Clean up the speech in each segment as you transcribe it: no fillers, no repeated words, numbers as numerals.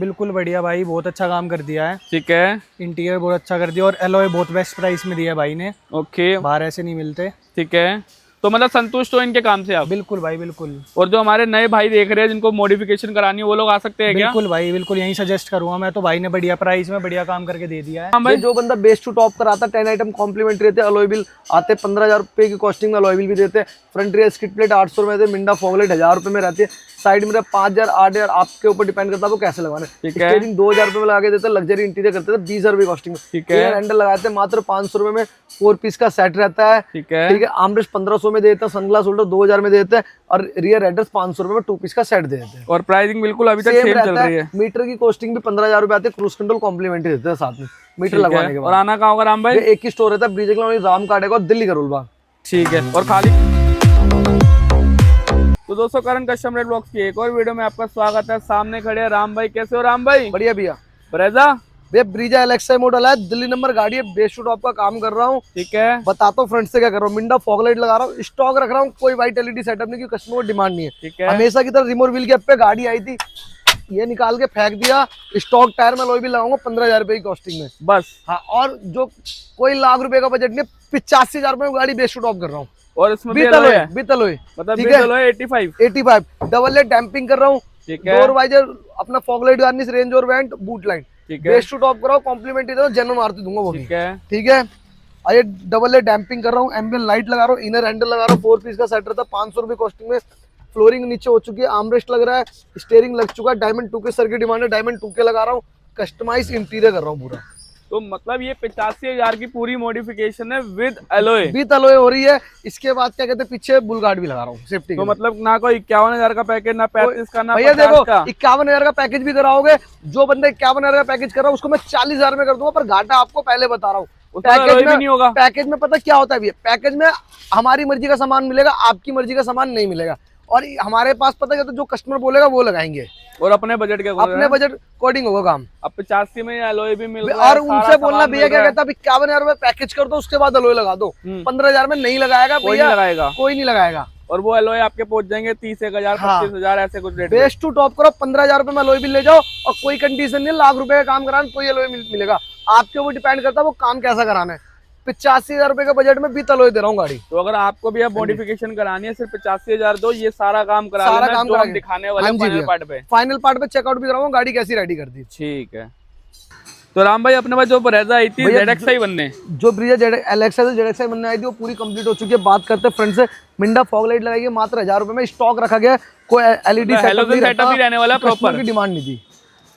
बिल्कुल बढ़िया भाई, बहुत अच्छा काम कर दिया है। ठीक है। इंटीरियर बहुत अच्छा कर दिया और एलॉय बहुत बेस्ट प्राइस में दिया है भाई ने। ओके। बाहर ऐसे नहीं मिलते। ठीक है, तो मतलब संतुष्ट हो इनके काम से आप? बिल्कुल भाई बिल्कुल। और जो हमारे नए भाई देख रहे हैं जिनको मॉडिफिकेशन करानी है वो लोग आ सकते हैं क्या? बिल्कुल भाई बिल्कुल, यही सजेस्ट करूंगा मैं तो। भाई ने बढ़िया प्राइस में बढ़िया काम करके दे दिया है। हाँ भाई। जो बंदा बेस्ट टू टॉप कराता है 10 आइटम कॉम्प्लीमेंट्री रहते हैं, अलॉय व्हील आते 15,000 रुपए की कॉस्टिंग में अलॉय व्हील भी देते हैं। फ्रंट रियर स्किड प्लेट 800 में देते, मिंडा फॉगलाइट 1000 रुपए में रहती है। साइड में 5,000 8,000 आपके ऊपर डिपेंड करता है वो कैसे लगाने। स्टीयरिंग 2,000 रुपए में लगा के देते हैं। लग्जरी इंटीरियर करते हैं 20,000 रुपए कॉस्टिंग में। ठीक है। एयर हैंडल लगाते हैं मात्र 500 रुपए में। 4 पीस का सेट रहता है। ठीक है। ठीक है। आर्मरेस्ट 1500 में देते हैं। सनग्लास होल्डर 2,000 में देते हैं और रियर हेडर्स 500 रुपए में 2 पीस का सेट दे देते हैं। और प्राइसिंग बिल्कुल अभी तक सेम चल रही है। मीटर की कॉस्टिंग भी 15,000 रुपए आते हैं। क्रूज कंट्रोल कॉम्प्लीमेंट्री देते हैं साथ में मीटर लगवाने के बाद। और आना कहाँ होगा राम भाई? एक ही स्टोर रहता है, ब्रिज राम काटेगा और दिल्ली करोल बाग। ठीक है। और खाली तो दोस्तों करंट कस्टमर ब्लॉग्स की एक और वीडियो में आपका स्वागत है। सामने खड़े हैं राम भाई। कैसे हो राम भाई? बढ़िया भैया। ब्रेजा भैया ब्रीजा एलेक्सा मॉडल है, दिल्ली नंबर गाड़ी है। बेस्ट टू टॉप का काम कर रहा हूँ। ठीक है। बताता हूँ फ्रंट से क्या कर रहा हूँ। मिंडा फॉगलाइट लगा रहा हूँ, स्टॉक रख रहा हूँ। कोई व्हाइट एलईडी सेटअप नहीं, क्योंकि कस्टमर को डिमांड नहीं है। ठीक है। हमेशा की तरह रिमोट व्हील के पे गाड़ी आई थी, ये निकाल के फेंक दिया। स्टॉक टायर में लोई भी लगाऊंगा 15,000 रुपए की कॉस्टिंग में बस। हाँ, और जो कोई लाख रुपए का बजट नहीं, 85,000 रुपए में गाड़ी बेस्ट टू टॉप कर रहा हूँ। और इसमें भी बीतल है बीतल मतलब ठीक है। 85 डबल लेट डैम्पिंग कर रहा हूँ। ठीक है। डोर वाइजर अपना फॉगलाइट गार्निश, रेंज और वेंट, बूट लाइन ठीक है। बेस्ट टू टॉप कराओ। कॉम्प्लीमेंट्री दो, जेन्युइन मारुति दूंगा वो भी। ठीक है। ठीक है। और ये डबल लेट डैम्पिंग कर रहा हूँ। एम्बियन लाइट लगा रहा हूँ। इनर हैंडल लगा रहा हूँ। 4 पीस का सेट रहता है 500 रुपए कॉस्टिंग में। फ्लोरिंग नीचे हो चुकी है। आर्मरेस्ट लग रहा है। स्टीयरिंग लग चुका है। डायमंड 2K सर की डिमांड है, डायमंड 2K लगा रहा हूँ। कस्टमाइज इंटीरियर कर रहा हूँ पूरा। तो मतलब ये 85,000 की पूरी मॉडिफिकेशन है विद एलॉय। विद एलॉय हो रही है। इसके बाद क्या कहते हैं, पीछे बुल गार्ड भी लगा रहा हूँ सेफ्टी। तो मतलब ना कोई 51,000 का पैकेज, ना 35 का, ना भैया 50 देखो, का। 51,000 का पैकेज भी कराओगे, जो बंदा 51,000 का पैकेज कर रहा है उसको मैं 40,000 में कर दूंगा। पर घाटा आपको पहले बता रहा हूँ। पैकेज में नहीं होगा। पैकेज में पता क्या होता है भैया, पैकेज में हमारी मर्जी का सामान मिलेगा, आपकी मर्जी का सामान नहीं मिलेगा। और हमारे पास पता क्या, तो जो कस्टमर बोलेगा वो लगाएंगे। और अपने बजट के अपने बजट अकॉर्डिंग होगा काम। अब 85 में एलॉय भी मिल रहा है। और उनसे बोलना भैया क्या कहता है, 51,000 में पैकेज कर दो, उसके बाद एलॉय लगा दो। 15,000 में नहीं लगाएगा कोई भैया, नहीं लगाएगा। कोई नहीं लगाएगा। और वो एलॉय आपके पहुंच जाएंगे 30,000 हाँ। 25,000 ऐसे कुछ रेट। बेस्ट टू टॉप करो, 15,000 रुपए में एलॉय भी ले जाओ। और कोई कंडीशन नहीं, लाख रुपए का काम कराना तो एलॉय मिलेगा। आपके ऊपर डिपेंड करता है वो काम कैसा कराना है। 85,000 रुपए के बजट में भी एलॉय दे रहा हूँ गाड़ी। तो अगर आपको भी अब मॉडिफिकेशन करानी है, सिर्फ 85,000 दो, ये सारा काम करा सारा लेना काम जो करा हम दिखाने वाले फाइनल पार्ट पे। फाइनल पार्ट पे चेकआउट भी कराऊंगा, गाड़ी कैसी रेडी कर दी। ठीक है। तो राम भाई अपने पास जो ब्रेजा आई थी ZXi बनने, जो ब्रीजा एलेक्सा से ZXi बनने आई थी वो पूरी कंप्लीट हो चुकी है। बात करते हैं फ्रंट से। मिंडा फॉगलाइट लगाई है मात्र 1000 रुपए में। स्टॉक रखा गया है, कोई एलईडी सेटअप ही रहने वाला है प्रॉपर की डिमांड नहीं थी।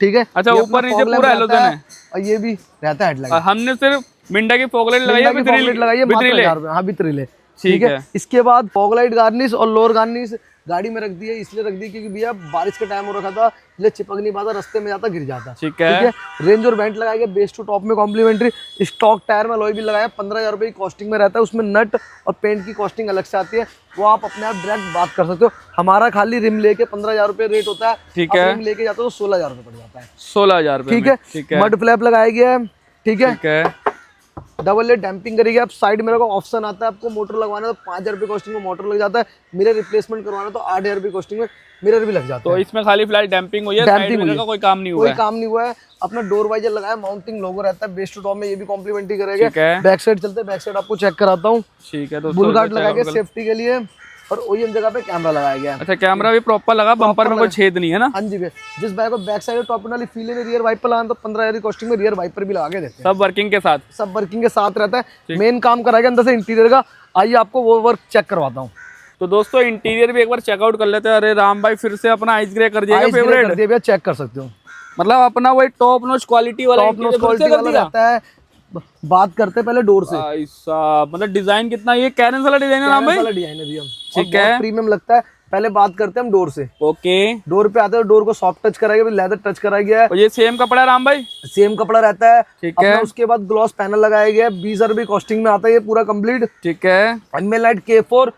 ठीक है। अच्छा, ऊपर नीचे पूरा हेलोजन है। और ये भी रहता है हेडलाइट। हमने सिर्फ मिंडा की फॉगलाइट लगाई है, लगाई है मात्र 1000 रुपए। हाँ, विद रिले। ठीक है। इसके बाद फॉगलाइट गार्निश और लोअर गार्निश गाड़ी में रख दी है। इसलिए रख दी क्योंकि भैया बारिश का टाइम हो रखा था, इसलिए चिपक नहीं पाता, रास्ते में जाता गिर जाता। ठीक है। रेंज और वेंट लगाया गया बेस्ट टू टॉप में कॉम्प्लीमेंट्री। स्टॉक टायर में अलॉय भी लगाया 15,000 रुपए की कॉस्टिंग में रहता है। उसमें नट और पेंट की कॉस्टिंग अलग से आती है, वो आप अपने आप डायरेक्ट बात कर सकते हो। हमारा खाली रिम लेके 15,000 रुपए रेट होता है। ठीक है। रिम लेके जाते हो तो 16,000 रुपए पड़ जाता है। 16,000 रुपए। ठीक है। मड फ्लैप लगाया गया है। ठीक है। ठीक है। डबल लेट डैम्पिंग करेगी। आप साइड मिरर का ऑप्शन आता है, आपको मोटर लगवाना है तो 5,000 रुपए कॉस्टिंग में मोटर लग जाता है। मिरर रिप्लेसमेंट करवाना तो 8,000 रुपए कॉस्टिंग में मिरर भी लग जाता है। तो इसमें खाली फ्लैट डैम्पिंग हुई है, साइड मिरर का कोई काम नहीं हुआ है। कोई काम नहीं हुआ है। अपना डोर वाइजर लगाया, माउंटिंग लोगो रहता है बेस्ट टू टॉप में, ये भी कॉम्प्लीमेंट्री करेगा। ठीक है। बैक साइड चलते हैं, बैक साइड आपको चेक कराता हूँ। ठीक है दोस्तों, बुल गार्ड लगाया गया सेफ्टी के लिए और ओईएम जगह पे कैमरा लगाया गया है। अच्छा, कैमरा भी प्रॉपर लगा, बम्पर में कोई छेद नहीं है ना? हाँ जी भैया। जिस बाइक को बैक साइड टॉप वाली फील है, रियर वाइपर लगाना तो 15,000 की कॉस्टिंग में रियर वाइपर भी लगा के देते हैं। सब वर्किंग के साथ? सब वर्किंग के साथ रहता है। मेन काम कराएगा अंदर से इंटीरियर का। आइए आपको वो वर्क चेक करवाता हूँ। तो दोस्तों इंटीरियर भी एक बार चेकआउट कर लेते हैं। अरे राम भाई फिर से अपना आइस ग्रे कर दिया फेवरेट। चेक कर सकते हो, मतलब अपना वही टॉप नॉच क्वालिटी वाला रहता है। बात करते हैं पहले डोर से। मतलब डिजाइन कितना, ये कैरेंस वाला डिजाइन है राम भाई? डिजाइन है भैया। ठीक है। प्रीमियम लगता है। पहले बात करते हैं हम डोर से। ओके। डोर पे आते हैं, डोर को सॉफ्ट टच कराया गया, लेदर टच कराया गया है। और ये सेम कपड़ा है राम भाई? सेम कपड़ा रहता है। ठीक है। उसके बाद ग्लॉस पैनल लगाया गया है, 20,000 रुपए कॉस्टिंग में आता है ये पूरा कंप्लीट। ठीक है। एम्बियन लाइट K4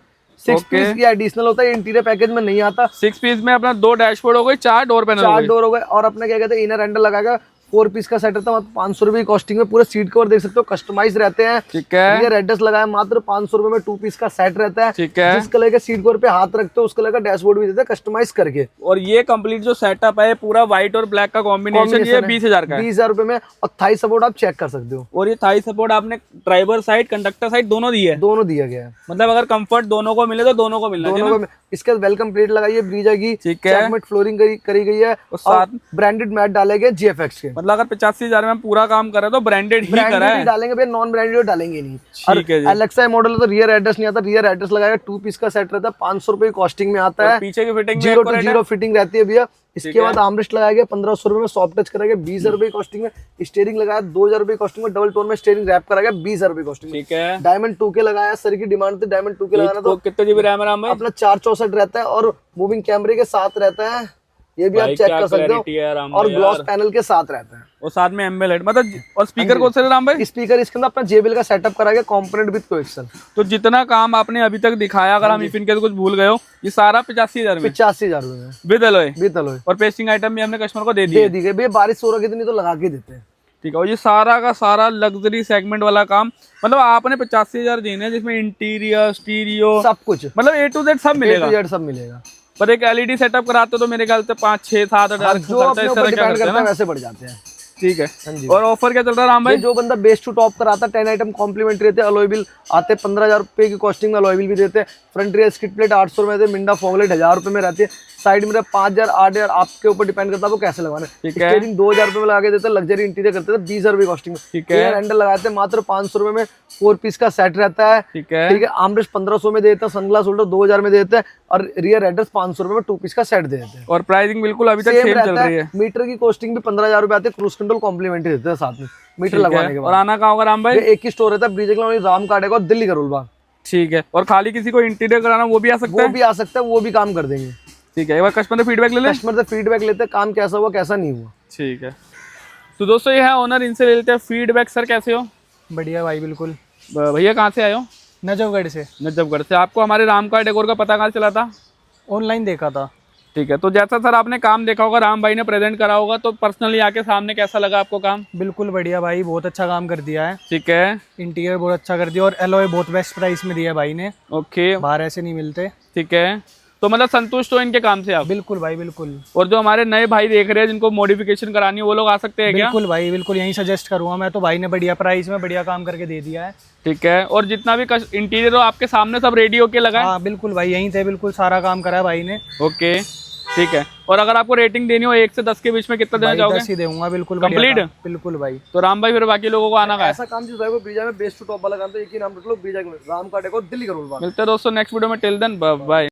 6 पीस की एडिशनल होता है, इंटीरियर पैकेज में नहीं आता। 6 पीस में अपना 2 डैशबोर्ड हो गए, 4 डोर पैनल, 4 डोर हो गए। और अपने क्या कहते हैं, इनर हैंडल लगाएगा 4 पीस का सेट रहता है, मात्र 500 रुपए की कॉस्टिंग में। पूरे सीट कवर देख सकते हो कस्टमाइज रहते हैं, ठीक है। ये रेडस लगाया, मात्र 500 रुपए में 2 पीस का सेट रहता है, ठीक है। जिस कलर के सीट कवर पे हाथ रखते हो उस कलर का डैशबोर्ड भी देते हैं कस्टमाइज करके। और ये कंप्लीट जो सेटअप है पूरा व्हाइट और ब्लैक का कॉम्बिनेशन, ये 20,000 का है। 20,000 रुपए में। और थाई सपोर्ट आप चेक कर सकते हो, और ये थाई सपोर्ट आपने ड्राइवर साइड कंडक्टर साइड दोनों दी है, दोनों दिया गया है। मतलब अगर कंफर्ट दोनों को मिले तो दोनों को मिलना चाहिए ना? इसके वेलकम प्लेट लगाई है ब्रीजा की, ठीक है। चेकमेट फ्लोरिंग करी गई है, और साथ ब्रांडेड मैट डाले गए GFX के। मतलब अगर 85,000 में पूरा काम कर रहे तो ब्रांडेड ही करा है, डालेंगे भैया, नॉन ब्रांडेड डालेंगे नहीं। ठीक है जी। एलेक्सा मॉडल है तो रियर एड्रेस नहीं आता, रियर एड्रेस लगाएगा। 2 पीस का सेट रहता है, 500 रुपए की कॉस्टिंग में आता है। पीछे की फिटिंग 0 to 0 फिटिंग रहती है भैया। इसके बाद आर्मरेस्ट लगाया गया 1500 रुपए में, सॉफ्ट टच कराया गया 20,000 रुपए की कॉस्टिंग में। स्टीयरिंग लगाया 2,000 रुपए की कॉस्टिंग में, डबल टोन में स्टीयरिंग रैप कराया गया 20,000 रुपए की कॉस्टिंग में। ठीक है। डायमंड 2K लगाया, सर की डिमांड थी डायमंड 2K लगाना, तो कितने जीबी रैम है राम भाई? अपना 464 रहता है और मूविंग कैमरे के साथ रहता है, ये भी आप चेक कर सकते हो, और ग्लॉस पैनल के साथ रहता है। और साथ में एम्बेलेड मतलब, और स्पीकर कौन से राम भाई? स्पीकर इसके अंदर अपना JBL का सेटअप करा गया, कंपोनेंट विद कोएक्सल। तो जितना काम आपने अभी तक दिखाया, अगर हम इफिन के कुछ भूल गए हो, ये सारा 85,000 में, 85,000 रुपए में विद एलॉय। With alloy. और पेस्टिंग आइटम भी हमने कस्टमर को दे दी गई भैया, बारिश हो रही इतनी तो लगा के देते हैं। ठीक है। और ये सारा का सारा लग्जरी सेगमेंट वाला काम, मतलब आपने 85,000 देने, जिसमें इंटीरियर, स्टीरियो, सब कुछ, मतलब A to Z सब मिलेगा। A to Z सब मिलेगा। पर एक LED सेटअप कराते हो तो मेरे ख्याल से 5, 6, 7 हजार जो अपने ऊपर डिपेंड करता है वैसे बढ़ जाते हैं। ठीक है। हाँ जी। और ऑफर क्या चल रहा है राम भाई? जो बंदा बेस टू टॉप कराता है 10 आइटम कॉम्प्लीमेंट्री रहते हैं, अलॉय व्हील आते हैं 15,000 रुपए की कॉस्टिंग में, अलॉय व्हील भी देते हैं। फ्रंट रियर स्किड प्लेट 800 में देते हैं, मिंडा फॉगलाइट 1000 रुपए में रहती है। साइड में 5,000, 8,000 आपके ऊपर डिपेंड करता है वो कैसे लगाना है। स्टीयरिंग 2,000 रुपए में लगा के देते हैं, लग्जरी इंटीरियर करते हैं 20,000 रुपए कॉस्टिंग में। ठीक है। हैंडल लगाते हैं मात्र 500 रुपए में, 4 पीस का सेट रहता है। ठीक है। ठीक है। आर्मरेस्ट 1500 में देते हैं, सनग्लास होल्डर 2,000 में देते हैं, और रियर एड्रेस 500 रुपए में 2 पीस का सेट दे देते हैं। और प्राइसिंग बिल्कुल अभी तक सेम चल रही है। मीटर की कॉस्टिंग भी 15,000 रुपए आते हैं, क्रूज कंट्रोल कॉम्प्लीमेंट्री देते हैं साथ में मीटर लगवाने के बाद। और आना कहाँ होगा राम भाई? एक ही स्टोर रहता है, ब्रिज राम कार्ड और दिल्ली करोल बाग। ठीक है। और खाली किसी को इंटीरियर कराना वो भी आ सकता है? वो भी आ सकता है, वो भी काम कर देंगे। ठीक है। एक बार कस्टमर से फीडबैक ले ले। कस्टमर से फीडबैक लेते हैं, काम कैसा हुआ कैसा नहीं हुआ। ठीक है। तो दोस्तों ये है ओनर, इनसे ले लेते हैं फीडबैक। सर कैसे हो? बढ़िया भाई, बिल्कुल। भैया कहाँ से आए हो? नजफगढ़ से। नजफगढ़ से। आपको हमारे राम का डेकोर का पता कहाँ चला था? ऑनलाइन देखा था। ठीक है। तो जैसा सर आपने काम देखा होगा, राम भाई ने प्रेजेंट करा होगा, तो पर्सनली आके सामने कैसा लगा आपको काम? बिल्कुल बढ़िया भाई, बहुत अच्छा काम कर दिया है। ठीक है। इंटीरियर बहुत अच्छा कर दिया, और एलॉय बहुत बेस्ट प्राइस में दिया है भाई ने। ओके। बाहर ऐसे नहीं मिलते। ठीक है। तो मतलब संतुष्ट हो इनके काम से आप? बिल्कुल भाई, बिल्कुल। और जो हमारे नए भाई देख रहे हैं जिनको मॉडिफिकेशन करानी है, वो लोग आ सकते हैं क्या? बिल्कुल भाई, बिल्कुल, यही सजेस्ट करूंगा मैं तो। भाई ने बढ़िया प्राइस में बढ़िया काम करके दे दिया है। ठीक है। और जितना भी इंटीरियर हो आपके सामने सब रेडी होके लगा है? हाँ बिल्कुल भाई, यहीं थे, बिल्कुल सारा काम करा है भाई ने। ओके। ठीक है। और अगर आपको रेटिंग देनी हो 1 से 10 के बीच में, कितना देना चाहोगे? 10 ही दूंगा। बिल्कुल कंप्लीट। बिल्कुल भाई। तो राम भाई फिर बाकी लोगों को आना का है? ऐसा काम जो है वो ब्रिजा में बेस्ट टू टॉप वाला काम, तो एक ही नाम रख लो, ब्रिजा राम का डेकोर दिल्ली करोल बाग। मिलते हैं दोस्तों नेक्स्ट वीडियो में। Till then bye.